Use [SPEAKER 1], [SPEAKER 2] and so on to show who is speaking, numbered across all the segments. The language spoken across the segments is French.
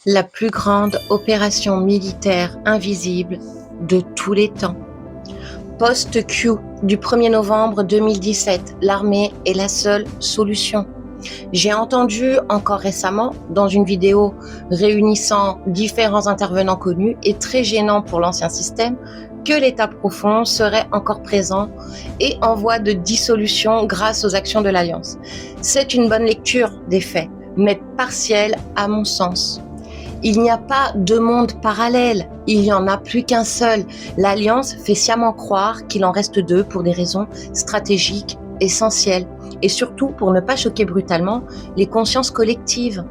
[SPEAKER 1] La plus grande opération militaire invisible de tous les temps. Post-Q du 1er novembre 2017, l'armée est la seule solution. J'ai entendu encore récemment, dans une vidéo réunissant différents intervenants connus et très gênant pour l'ancien système, que l'État profond serait encore présent et en voie de dissolution grâce aux actions de l'Alliance. C'est une bonne lecture des faits, mais partielle à mon sens. Il n'y a pas de monde parallèle, il n'y en a plus qu'un seul. L'Alliance fait sciemment croire qu'il en reste deux pour des raisons stratégiques essentielles et surtout pour ne pas choquer brutalement les consciences collectives.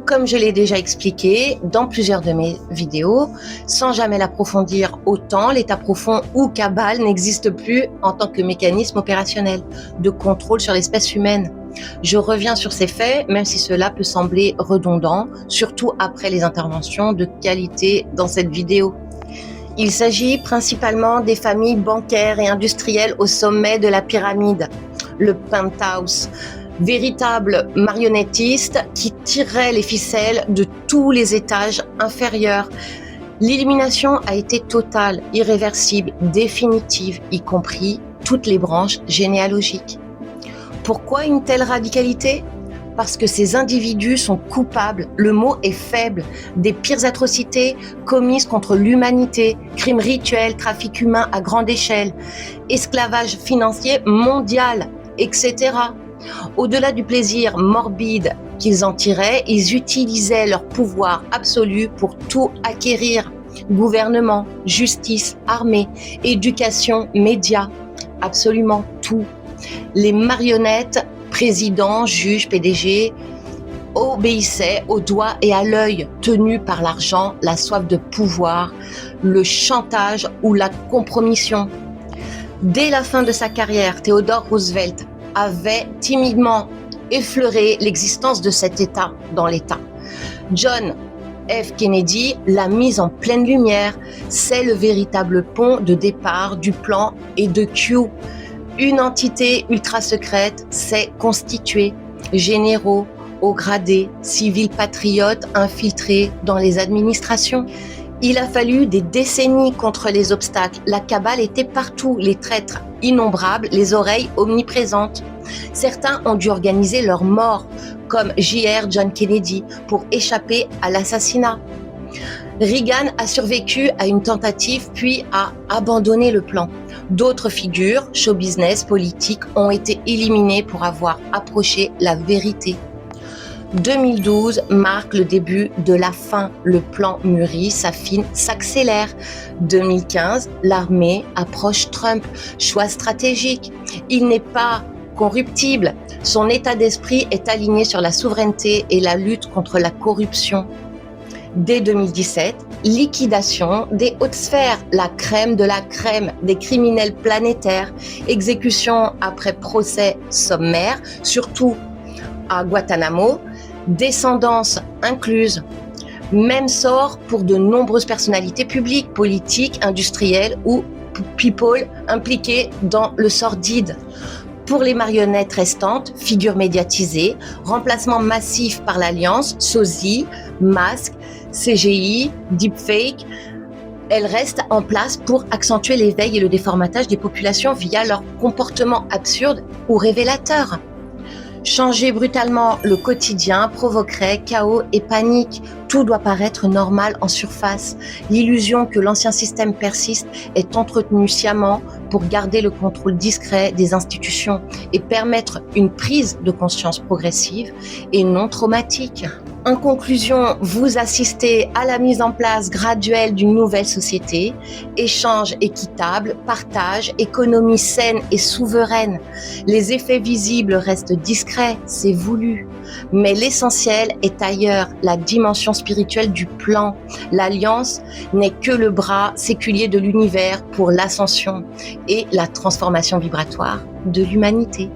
[SPEAKER 1] Comme je l'ai déjà expliqué dans plusieurs de mes vidéos, sans jamais l'approfondir autant, l'État profond ou cabale n'existe plus en tant que mécanisme opérationnel de contrôle sur l'espèce humaine. Je reviens sur ces faits, même si cela peut sembler redondant, surtout après les interventions de qualité dans cette vidéo. Il s'agit principalement des familles bancaires et industrielles au sommet de la pyramide, le penthouse, véritables marionnettistes qui tireraient les ficelles de tous les étages inférieurs. L'élimination a été totale, irréversible, définitive, y compris toutes les branches généalogiques. Pourquoi une telle radicalité ? Parce que ces individus sont coupables, le mot est faible, des pires atrocités commises contre l'humanité, crimes rituels, trafic humain à grande échelle, esclavage financier mondial, etc. Au-delà du plaisir morbide qu'ils en tiraient, ils utilisaient leur pouvoir absolu pour tout acquérir. Gouvernement, justice, armée, éducation, médias, absolument tout. Les marionnettes, présidents, juges, PDG, obéissaient au doigt et à l'œil, tenus par l'argent, la soif de pouvoir, le chantage ou la compromission. Dès la fin de sa carrière, Theodore Roosevelt avait timidement effleuré l'existence de cet État dans l'État. John F. Kennedy l'a mise en pleine lumière. C'est le véritable pont de départ du plan et de Q. Une entité ultra secrète s'est constituée, généraux, hauts gradés, civils patriotes infiltrés dans les administrations. Il a fallu des décennies contre les obstacles. La cabale était partout, les traîtres innombrables, les oreilles omniprésentes. Certains ont dû organiser leur mort, comme J.R. John Kennedy, pour échapper à l'assassinat. Reagan a survécu à une tentative puis a abandonné le plan. D'autres figures, show business, politiques, ont été éliminées pour avoir approché la vérité. 2012 marque le début de la fin. Le plan mûrit, s'affine, s'accélère. 2015, l'armée approche Trump. Choix stratégique. Il n'est pas corruptible. Son état d'esprit est aligné sur la souveraineté et la lutte contre la corruption. Dès 2017, liquidation des hautes sphères, la crème de la crème, des criminels planétaires, exécution après procès sommaire, surtout à Guantanamo, descendance incluse. Même sort pour de nombreuses personnalités publiques, politiques, industrielles ou people impliquées dans le sordide. Pour les marionnettes restantes, figures médiatisées, remplacement massif par l'Alliance, sosie, masque, CGI, deepfake, elles restent en place pour accentuer l'éveil et le déformatage des populations via leur comportement absurde ou révélateur. Changer brutalement le quotidien provoquerait chaos et panique. Tout doit paraître normal en surface. L'illusion que l'ancien système persiste est entretenue sciemment pour garder le contrôle discret des institutions et permettre une prise de conscience progressive et non traumatique. En conclusion, vous assistez à la mise en place graduelle d'une nouvelle société, échange équitable, partage, économie saine et souveraine. Les effets visibles restent discrets, c'est voulu. Mais l'essentiel est ailleurs, la dimension spirituelle du plan. L'Alliance n'est que le bras séculier de l'univers pour l'ascension et la transformation vibratoire de l'humanité.